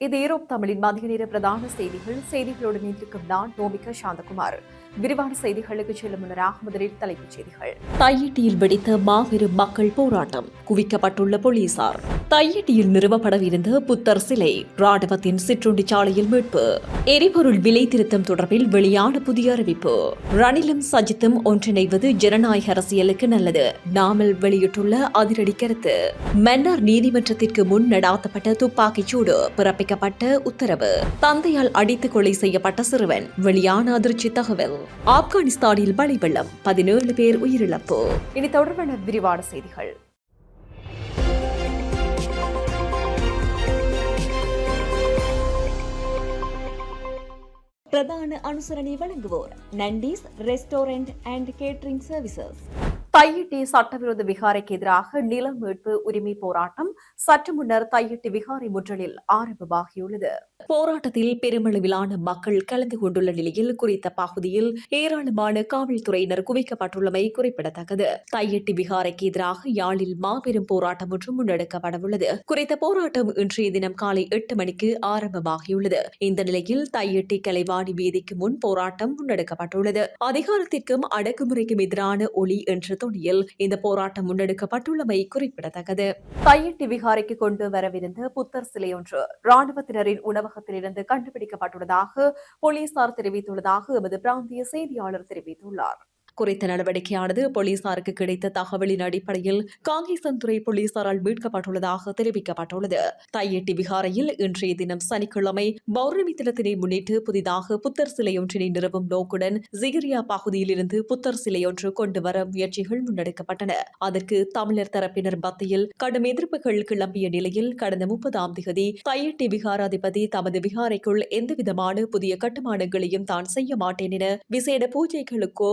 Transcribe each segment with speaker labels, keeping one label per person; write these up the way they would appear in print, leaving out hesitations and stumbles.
Speaker 1: இது ஈரோப் தமிழின் மதிய நேர பிரதான செய்திகளுடன் இருக்கும் நான் நோமிகா சாந்தகுமார். விரிவான செய்திகளுக்கு செல்லும் முன்னராக முதலில் தலைப்புச் செய்திகள். தையிட்டியில் வெடித்த மாபெரும் மக்கள் போராட்டம், குவிக்கப்பட்டுள்ள போலீசார். தையிட்டியில் நிறுவப்படவிருந்த புத்தர் சிலை ராணுவத்தின் சிற்றுண்டி சாலையில் மீட்பு. எரிபொருள் விலை திருத்தம் தொடர்பில் வெளியான புதிய அறிவிப்பு. ரணிலும் சஜித்தும் ஒன்றிணைவது ஜனநாயக அரசியலுக்கு நல்லது, நாமல் வெளியிட்டுள்ள அதிரடி கருத்து. மன்னார் நீதிமன்றத்திற்கு முன் நடாத்தப்பட்ட துப்பாக்கிச் சூடு, பிறப்பிக்கப்பட்ட உத்தரவு. தந்தையால் அடித்து கொலை செய்யப்பட்ட சிறுவன், வெளியான அதிர்ச்சி தகவல். ஆப்கானிஸ்தானில் மழை வெள்ளம், 17 பேர் உயிரிழப்பு. இனி தொடர்பான விரிவான செய்திகள். பிரதான அனுசரணை வழங்குவோர் Nandees restaurant and catering services. Thaiyiddy சட்டவிரோத விகாரைக்கு எதிராக நில மீட்பு உரிமை போராட்டம் சற்று முன்னர் தையிட்டி விகாரை முற்றலில் ஆரம்பமாகியுள்ளது. போராட்டத்தில் பெருமளவிலான மக்கள் கலந்து கொண்டுள்ள நிலையில் குறித்த பகுதியில் ஏராளமான காவல்துறையினர் குவிக்கப்பட்டுள்ளமை குறிப்பிடத்தக்கது. தையிட்டி விகாரைக்கு எதிராக யாழில் மாபெரும் போராட்டம் ஒன்று முன்னெடுக்கப்படவுள்ளது. குறித்த போராட்டம் இன்றைய தினம் காலை 8 மணிக்கு ஆரம்பமாகியுள்ளது. இந்த நிலையில் தையிட்டி கலைவாணி வீதிக்கு முன் போராட்டம் முன்னெடுக்கப்பட்டுள்ளது. அதிகாரத்திற்கும் அடக்குமுறைக்கும் எதிரான ஒளி என்ற தொனியில் இந்த போராட்டம் முன்னெடுக்கப்பட்டுள்ளமை குறிப்பிடத்தக்கது. தையிட்டி விகாரைக்கு கொண்டு வரவிருந்த புத்தர் சிலை ஒன்று ராணுவத்தினரின் உணவகத்திலிருந்து கண்டுபிடிக்கப்பட்டுள்ளதாக போலீசார் தெரிவித்துள்ளதாக எமது பிராந்திய செய்தியாளர் தெரிவித்துள்ளார். குறித்த நடவடிக்கையானது போலீசாருக்கு கிடைத்த தகவலின் அடிப்படையில் காங்கேசன்துறை போலீசாரால் மீட்கப்பட்டுள்ளதாக தெரிவிக்கப்பட்டுள்ளது. தையிட்டி விகாரையில் இன்றைய தினம் சனிக்கிழமை பௌர்ணமி தினத்தினை முன்னிட்டு புதிதாக புத்தர் சிலையொன்றினை நிறுவும் நோக்குடன் ஜிகிரியா பகுதியில் இருந்து புத்தர் சிலையொன்று கொண்டு வர முயற்சிகள் முன்னெடுக்கப்பட்டன. அதற்கு தமிழர் தரப்பினர் மத்தியில் கடும் எதிர்ப்புகள் கிளம்பிய நிலையில் கடந்த 30ஆம் தேதி தையிட்டி விகாராதிபதி தமது விகாரைக்குள் எந்தவிதமான புதிய கட்டுமானங்களையும் தான் செய்ய மாட்டேன் என விசேட பூஜைகளுக்கோ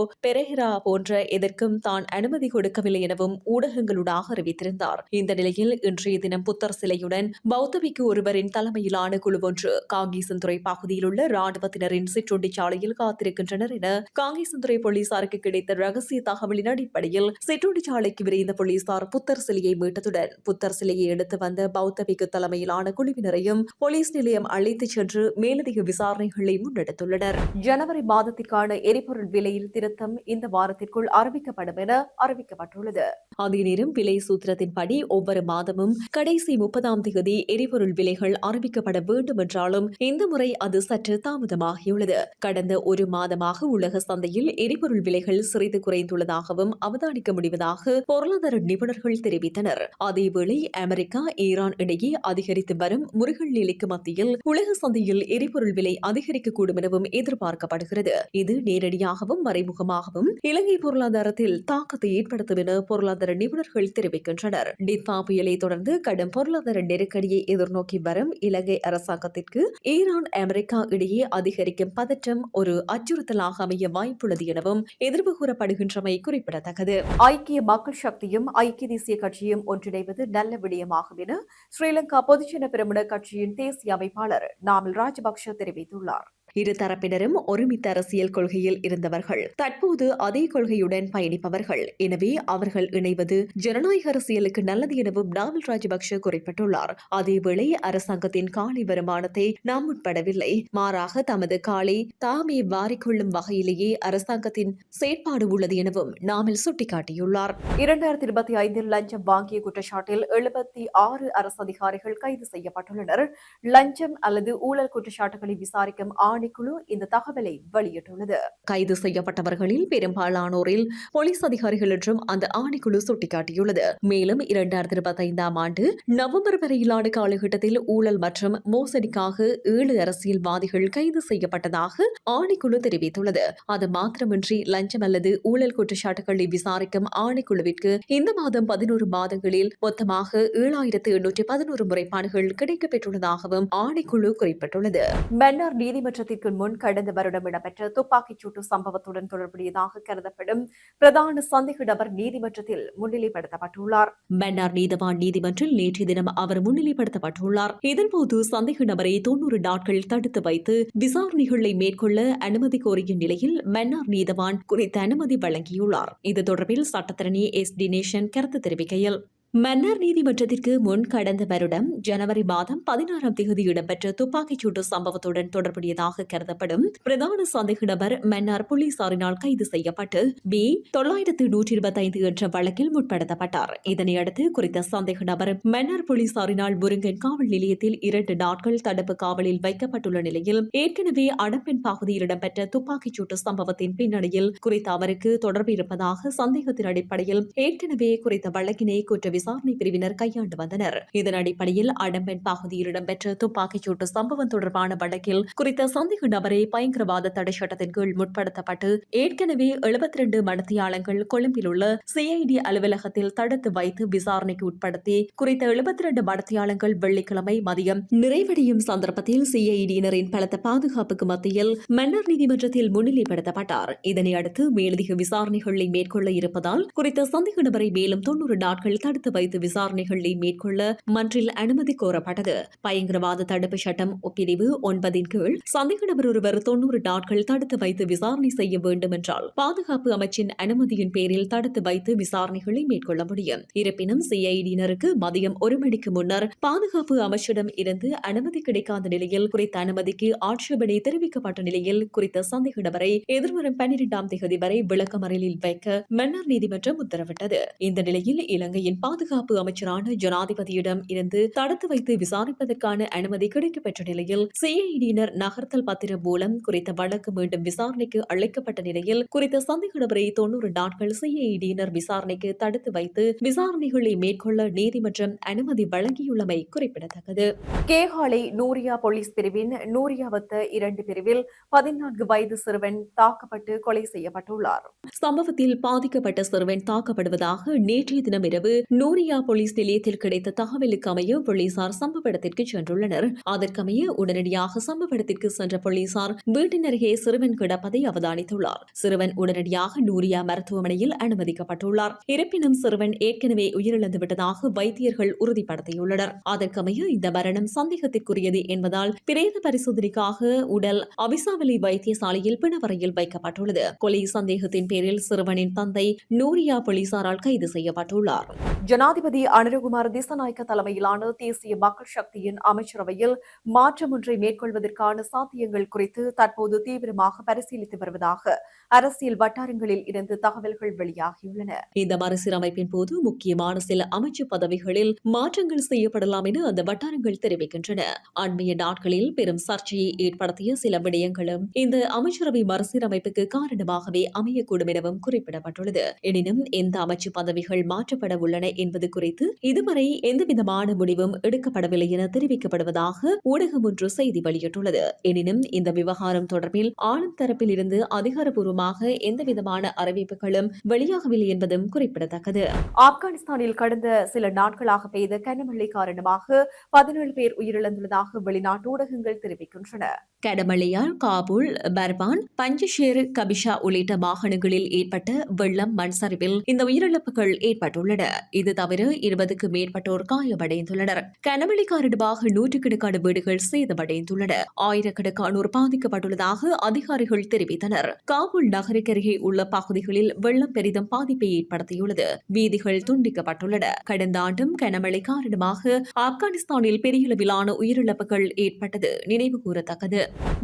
Speaker 1: போன்ற எதற்கும் தான் அனுமதி கொடுக்கவில்லை எனவும் ஊடகங்களூடாக அறிவித்திருந்தார். இந்த நிலையில் இன்றைய தினம் புத்தர் சிலையுடன் பௌத்தபிக்கு ஒருவரின் தலைமையிலான குழு ஒன்று காங்கேசன்துறை பகுதியில் உள்ள ராணுவத்தினரின் சிற்றுண்டி சாலையில் காத்திருக்கின்றனர் என காங்கேசன்துறை போலீசாருக்கு கிடைத்த ரகசிய தகவலின் அடிப்படையில் சிற்றுண்டி சாலைக்கு விரைந்த போலீசார் புத்தர் சிலையை மீட்டதுடன் புத்தர் சிலையை எடுத்து வந்த பௌத்தபிக்கு தலைமையிலான குழுவினரையும் போலீஸ் நிலையம் அழைத்துச் சென்று மேலதிக விசாரணைகளை முன்னெடுத்துள்ளனர். ஜனவரி மாதத்திற்கான எரிபொருள் விலையில் திருத்தம் இந்த வாரத்திற்குள் அறிவிக்கப்படும் என அறிவிக்கப்பட்டுள்ளது. அதே நேரம் விலை சூத்திரத்தின்படி ஒவ்வொரு மாதமும் கடைசி 30ஆம் தேதி எரிபொருள் விலைகள் அறிவிக்கப்பட வேண்டும் என்றாலும் இந்த முறை அது சற்று தாமதமாகியுள்ளது. கடந்த ஒரு மாதமாக உலக சந்தையில் எரிபொருள் விலைகள் சிறிது குறைந்துள்ளதாகவும் அவதானிக்க முடிவதாக பொருளாதார நிபுணர்கள் தெரிவித்தனர். அதேவேளை அமெரிக்கா ஈரான் இடையே அதிகரித்து வரும் முருகல் நிலைக்கு மத்தியில் உலக சந்தையில் எரிபொருள் விலை அதிகரிக்கக்கூடும் எனவும் எதிர்பார்க்கப்படுகிறது. இது நேரடியாகவும் மறைமுகமாகவும் இலங்கை பொருளாதாரத்தில் தாக்கத்தை ஏற்படுத்தும் என பொருளாதார நிபுணர்கள் தெரிவிக்கின்றனர். டிட்வா புயலை தொடர்ந்து கடும் பொருளாதார நெருக்கடியை எதிர்நோக்கி வரும் இலங்கை அரசாங்கத்திற்கு ஈரான் அமெரிக்கா இடையே அதிகரிக்கும் பதற்றம் ஒரு அச்சுறுத்தலாக அமைய வாய்ப்புள்ளது எனவும் எதிர்ப்பு கூறப்படுகின்றமை குறிப்பிடத்தக்கது. ஐக்கிய மக்கள் சக்தியும் ஐக்கிய தேசிய கட்சியும் ஒன்றிணைவது நல்ல விடயமாகும் என ஸ்ரீலங்கா பொதுஜன பெரமுன கட்சியின் தேசிய அமைப்பாளர் நாமல் ராஜபக்ஷ தெரிவித்துள்ளார். இரு தரப்பினரும் ஒருமித்த அரசியல் கொள்கையில் இருந்தவர்கள், தற்போது அதே கொள்கையுடன் பயணிப்பவர்கள். எனவே அவர்கள் இணைவது ஜனநாயக அரசியலுக்கு நல்லது எனவும் நாமல் ராஜபக்ஷ குறிப்பிட்டுள்ளார். அதேவேளை அரசாங்கத்தின் காலி வருமானத்தை நாம் உட்படவில்லை, மாறாக தமது காலை தாமே வாரிக்கொள்ளும் வகையிலேயே அரசாங்கத்தின் செயற்பாடு உள்ளது எனவும் நாமல் சுட்டிக்காட்டியுள்ளார். 2025 லஞ்சம் வாங்கிய குற்றச்சாட்டில் 76 அரசு அதிகாரிகள் கைது செய்யப்பட்டுள்ளனர். லஞ்சம் அல்லது ஊழல் குற்றச்சாட்டுகளை விசாரிக்கும் குழு இந்த தகவலை வெளியிட்டுள்ளது. கைது செய்யப்பட்டவர்களில் பெரும்பாலானோரில் போலீஸ் அதிகாரிகள் என்றும் அந்த ஆணைக்குழு சுட்டிக்காட்டியுள்ளது. மேலும் 2025ஆம் ஆண்டு நவம்பர் வரையிலான காலகட்டத்தில் ஊழல் மற்றும் மோசடிக்காக 7 அரசியல்வாதிகள் கைது செய்யப்பட்டதாக ஆணைக்குழு தெரிவித்துள்ளது. அது மாத்திரமின்றி லஞ்சம் அல்லது ஊழல் குற்றச்சாட்டுகளை விசாரிக்கும் ஆணைக்குழுவிற்கு இந்த மாதம் 11 மாதங்களில் மொத்தமாக 7811 முறைப்பாடுகள் கிடைக்கப்பெற்றுள்ளதாகவும் ஆணைக்குழு குறிப்பிட்டுள்ளது. மன்னார் நீதிமன்றத்தில் முன் கடந்த வருடம் இடம்பெற்ற துப்பாக்கிச் சூட்டு சம்பவத்துடன் தொடர்புடையதாக கருதப்படும் பிரதான சந்தேக நபர் நீதிமன்றத்தில் முன்னிலைப்படுத்தப்பட்டுள்ளார். மன்னார் நீதவான் நீதிமன்றில் நேற்றைய தினம் அவர் முன்னிலைப்படுத்தப்பட்டுள்ளார். இதன்போது சந்தேக நபரை 90 நாட்கள் தடுத்து வைத்து விசாரணைகளை மேற்கொள்ள அனுமதி கோரிய நிலையில் மன்னார் நீதவான் குறித்த அனுமதி வழங்கியுள்ளார். இது தொடர்பில் சட்டத்தரணி எஸ். தினேசன் கருத்து தெரிவிக்கையில், மன்னார் நீதிமன்றத்திற்கு முன் கடந்த வருடம் ஜனவரி மாதம் 16ஆம் தேதி இடம்பெற்ற துப்பாக்கிச்சூட்டு சம்பவத்துடன் தொடர்புடையதாக கருதப்படும் பிரதான சந்தேக நபர் மன்னார் போலீசாரினால் கைது செய்யப்பட்டு B-925 என்ற வழக்கில் முற்படுத்தப்பட்டார். இதனையடுத்து குறித்த சந்தேக நபர் மன்னார் போலீசாரினால் முருங்கன் காவல் நிலையத்தில் 2 நாட்கள் தடுப்பு காவலில் வைக்கப்பட்டுள்ள நிலையில் ஏற்கனவே அடம்பெண் பகுதியில் இடம்பெற்ற துப்பாக்கிச்சூட்டு சம்பவத்தின் பின்னணியில் குறித்த அவருக்கு தொடர்பு இருப்பதாக சந்தேகத்தின் அடிப்படையில் ஏற்கனவே குறித்த வழக்கினை குற்ற விசாரணை பிரிவினர் கையாண்டு வந்தனர். இதன் அடிப்படையில் அடம்பெண் பகுதியில் இடம்பெற்ற துப்பாக்கிச்சூட்டு சம்பவம் தொடர்பான வழக்கில் குறித்த சந்தேக நபரை பயங்கரவாத தடை சட்டத்தின் கீழ் முற்படுத்தப்பட்டு ஏற்கனவே 72 மடத்தியாளங்கள் கொழும்பில் உள்ள CID அலுவலகத்தில் தடுத்து வைத்து விசாரணைக்கு உட்படுத்தி குறித்த 72 மடத்தியாளங்கள் வெள்ளிக்கிழமை மதியம் நிறைவடையும் சந்தர்ப்பத்தில் CID-யினரின் பலத்த பாதுகாப்புக்கு மத்தியில் மன்னார் நீதிமன்றத்தில் முன்னிலைப்படுத்தப்பட்டார். இதனை அடுத்து மேலதிக விசாரணைகளை மேற்கொள்ள இருப்பதால் குறித்த சந்தேக நபரை மேலும் 90 நாட்கள் தடுத்து வைத்து விசாரணைகளை மேற்கொள்ள மன்றில் அனுமதி கோரப்பட்டது. பயங்கரவாத தடுப்பு சட்டம் பிரிவு 9 கீழ் சந்தேக நபர் ஒருவர் 90 நாட்கள் தடுத்து வைத்து விசாரணை செய்ய வேண்டும் என்றால் பாதுகாப்பு அமைச்சின் அனுமதியின் பேரில் தடுத்து வைத்து விசாரணைகளை மேற்கொள்ள முடியும். இருப்பினும் CID-யினருக்கு மதியம் 1 மணிக்கு முன்னர் பாதுகாப்பு அமைச்சிடம் இருந்து அனுமதி கிடைக்காத நிலையில் குறித்த அனுமதிக்கு ஆட்சேபனை தெரிவிக்கப்பட்ட நிலையில் குறித்த சந்தேக நபரை எதிர்வரும் 12ஆம் தேதி வரை விளக்கமறியலில் வைக்க மன்னார் நீதிமன்றம் உத்தரவிட்டது. இந்த நிலையில் இலங்கையின் பாதுகாப்பு அமைச்சரான ஜனாதிபதியிடம் இருந்து தடுத்து வைத்து விசாரிப்பதற்கான அனுமதி கிடைக்கப்பெற்ற நிலையில் CID-யினர் நகர்த்தல் பத்திரம் மூலம் குறித்த வழக்கு மீண்டும் விசாரணைக்கு அழைக்கப்பட்ட நிலையில் குறித்த சந்தேக நபரை 90 நாட்கள் CID-யினர் விசாரணைக்கு தடுத்து வைத்து விசாரணைகளை மேற்கொள்ள நீதிமன்றம் அனுமதி வழங்கியுள்ளமை குறிப்பிடத்தக்கது. கேகாலை நூரியா போலீஸ் பிரிவின் நூரியாவத்த 2 பிரிவில் 14 வயது சிறுவன் தாக்கப்பட்டு கொலை செய்யப்பட்டுள்ளார். சம்பவத்தில் பாதிக்கப்பட்ட சிறுவன் தாக்கப்படுவதாக நேற்றைய தினம் இரவு நூரியா போலீஸ் நிலையத்தில் கிடைத்த தகவலுக்கு அமைய போலீசார் சம்பவ இடத்திற்கு சென்றுள்ளனர். அதற்கமைய உடனடியாக சம்பவ இடத்திற்கு சென்ற போலீசார் வீட்டின் அருகே சிறுவன் கிடப்பதை அவதானித்துள்ளார். சிறுவன் உடனடியாக நூரியா மருத்துவமனையில் அனுமதிக்கப்பட்டுள்ளார். இருப்பினும் சிறுவன் ஏற்கனவே உயிரிழந்து விட்டதாக வைத்தியர்கள் உறுதிப்படுத்தியுள்ளனர். அதற்கமைய இந்த மரணம் சந்தேகத்திற்குரியது என்பதால் பிரேத பரிசோதனைக்காக உடல் அவிசாவளி வைத்தியசாலையில் பிணவரையில் வைக்கப்பட்டுள்ளது. கொலை சந்தேகத்தின் பேரில் சிறுவனின் தந்தை நூரியா போலீசாரால் கைது செய்யப்பட்டுள்ளார். ஜனாதிபதி அனுரகுமார் திசாநாயக்க தலைமையிலான தேசிய மக்கள் சக்தியின் அமைச்சரவையில் மாற்றம் ஒன்றை மேற்கொள்வதற்கான சாத்தியங்கள் குறித்து தற்போது தீவிரமாக பரிசீலித்து வருவதாக அரசியல் வட்டாரங்களில் இருந்து தகவல்கள் வெளியாகியுள்ளன. இந்த மறுசீரமைப்பின் போது முக்கியமான சில அமைச்சு பதவிகளில் மாற்றங்கள் செய்யப்படலாம் என அந்த வட்டாரங்கள் தெரிவிக்கின்றன. அண்மைய நாட்களில் பெரும் சர்ச்சையை ஏற்படுத்திய சில விடயங்களும் இந்த அமைச்சரவை மறுசீரமைப்புக்கு காரணமாகவே அமையக்கூடும் எனவும் குறிப்பிடப்பட்டுள்ளது. எனினும் எந்த அமைச்சு பதவிகள் மாற்றப்பட உள்ளன என்பது குறித்து இதுவரை எந்தவிதமான முடிவும் எடுக்கப்படவில்லை என தெரிவிக்கப்படுவதாக ஊடகம் ஒன்று செய்தி வெளியிட்டுள்ளது. எனினும் இந்த விவகாரம் தொடர்பில் ஆளும் தரப்பில் இருந்து அதிகாரப்பூர்வமாக எந்தவிதமான அறிவிப்புகளும் வெளியாகவில்லை என்பதும் குறிப்பிடத்தக்கது. ஆப்கானிஸ்தானில் கடந்த சில நாட்களாக பெய்த கனமழை காரணமாக 17 பேர் உயிரிழந்துள்ளதாக வெளிநாட்டு ஊடகங்கள் தெரிவிக்கின்றன. கனமழையால் காபூல், பர்பான், பஞ்சஷேர், கபிஷா உள்ளிட்ட மாகாணங்களில் ஏற்பட்ட வெள்ளம், மண் சரிவில் இந்த உயிரிழப்புகள் ஏற்பட்டுள்ளன. இது தவிர 20க்கும் மேற்பட்டோர் காயமடைந்துள்ளனர். கனமழை காரணமாக நூற்றுக்கணக்கான வீடுகள் சேதமடைந்துள்ளன. ஆயிரக்கணக்கானோர் பாதிக்கப்பட்டுள்ளதாக அதிகாரிகள் தெரிவித்தனர். காபூல் நகருக்கருகே உள்ள பகுதிகளில் வெள்ளம் பெரிதும் பாதிப்பை ஏற்படுத்தியுள்ளது. வீதிகள் துண்டிக்கப்பட்டுள்ளன. கடந்த ஆண்டும் கனமழை காரணமாக ஆப்கானிஸ்தானில் பெரிய அளவிலான உயிரிழப்புகள் ஏற்பட்டது நினைவு கூறத்தக்கது.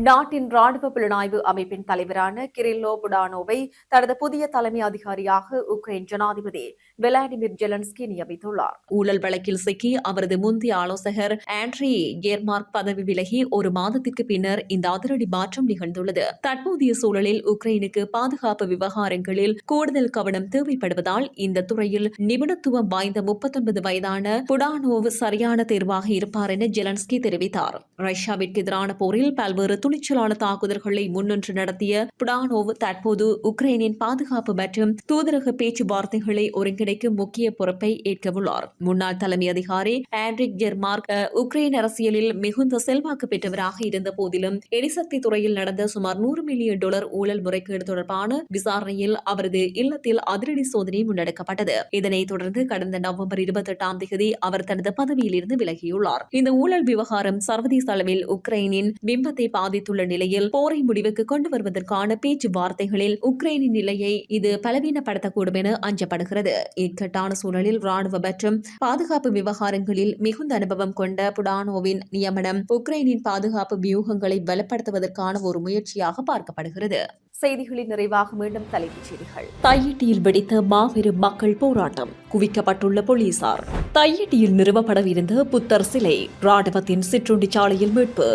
Speaker 1: நாட்டின் ராணுவ புலனாய்வு அமைப்பின் தலைவரான கிரில்லோ புடானோவை தனது புதிய தலைமை அதிகாரியாக உக்ரைன் ஜனாதிபதி விளாடிமிர் ஜெலன்ஸ்கி நியமித்துள்ளார். ஊழல் வழக்கில் சிக்கி அவரது முந்தைய ஆலோசகர் ஆண்ட்ரி ஜெர்மார்க் பதவி விலகி ஒரு மாதத்திற்கு பின்னர் இந்த அதிரடி மாற்றம் நிகழ்ந்துள்ளது. தற்போதைய சூழலில் உக்ரைனுக்கு பாதுகாப்பு விவகாரங்களில் கூடுதல் கவனம் தேவைப்படுவதால் இந்த துறையில் நிபுணத்துவம் வாய்ந்த 39 வயதான புடானோவ் சரியான தேர்வாக இருப்பார் என ஜெலன்ஸ்கி தெரிவித்தார். ரஷ்யாவிற்கு எதிரான போரில் பல்வேறு துணிச்சலான தாக்குதல்களை முன்னின்று நடத்திய புடானோவ் தற்போது உக்ரைனின் பாதுகாப்பு மற்றும் தூதரக பேச்சுவார்த்தைகளை ஒருங்கிணைக்கும் முக்கிய பொறுப்பை ஏற்கவுள்ளார். முன்னாள் தலைமை அதிகாரி ஆண்ட்ரிக் ஜெர்மார்க் உக்ரைன் அரசியலில் மிகுந்த செல்வாக்கு பெற்றவராக இருந்த போதிலும் எரிசக்தி துறையில் நடந்த சுமார் $100 மில்லியன் ஊழல் முறைகேடு தொடர்பான விசாரணையில் அவரது இல்லத்தில் அதிரடி சோதனை முன்னெடுக்கப்பட்டது. இதனைத் தொடர்ந்து கடந்த நவம்பர் 28ஆம் தேதி அவர் தனது பதவியில் இருந்து விலகியுள்ளார். இந்த ஊழல் விவகாரம் சர்வதேச அளவில் உக்ரைனின் பிம்பத்தை பாதித்துள்ள நிலையில் போரை முடிவுக்கு கொண்டு வருவதற்கான பேச்சுவார்த்தைகளில் உக்ரைனின் நிலையை இது பலவீனப்படுத்தக்கூடும் என அஞ்சப்படுகிறது. இக்கட்டான சூழலில் ராணுவ மற்றும் பாதுகாப்பு விவகாரங்களில் மிகுந்த அனுபவம் கொண்ட புடானோவின் நியமனம் உக்ரைனின் பாதுகாப்பு வியூகங்களை பலப்படுத்துவதற்கான ஒரு முயற்சியாக பார்க்கப்படுகிறது. செய்திகளின் நிறைவாக மீண்டும் தலைப்புச் செய்திகள். தையிட்டியில் வெடித்த மாபெரும் மக்கள் போராட்டம், குவிக்கப்பட்டுள்ள போலீசார். தையிட்டியில் நிறுவப்படவிருந்த புத்தர் சிலை ராணுவத்தின் சிற்றுண்டி சாலையில் மீட்பு.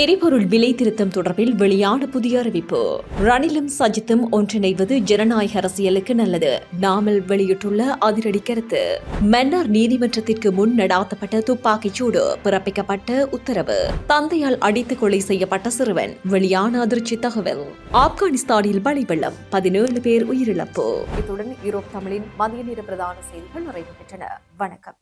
Speaker 1: எரிபொருள் விலை திருத்தம் தொடர்பில் வெளியான புதிய அறிவிப்பு. ரணிலும் சஜித்தும் ஒன்றிணைவது ஜனநாயக அரசியலுக்கு நல்லது, நாமல் வெளியிட்டுள்ள அதிரடி கருத்து. மன்னார் நீதிமன்றத்திற்கு முன் நடாத்தப்பட்ட துப்பாக்கிச் சூடு, பிறப்பிக்கப்பட்ட உத்தரவு. தந்தையால் அடித்து கொலை செய்யப்பட்ட சிறுவன், வெளியான அதிர்ச்சி தகவல். ஆப்கானிஸ்தானில் மழை வெள்ளம், 17 பேர் உயிரிழப்பு. இத்துடன் யூரோப் தமிழின் மதிய நேர பிரதான செய்திகள் நிறைவு பெற்றன. வணக்கம்.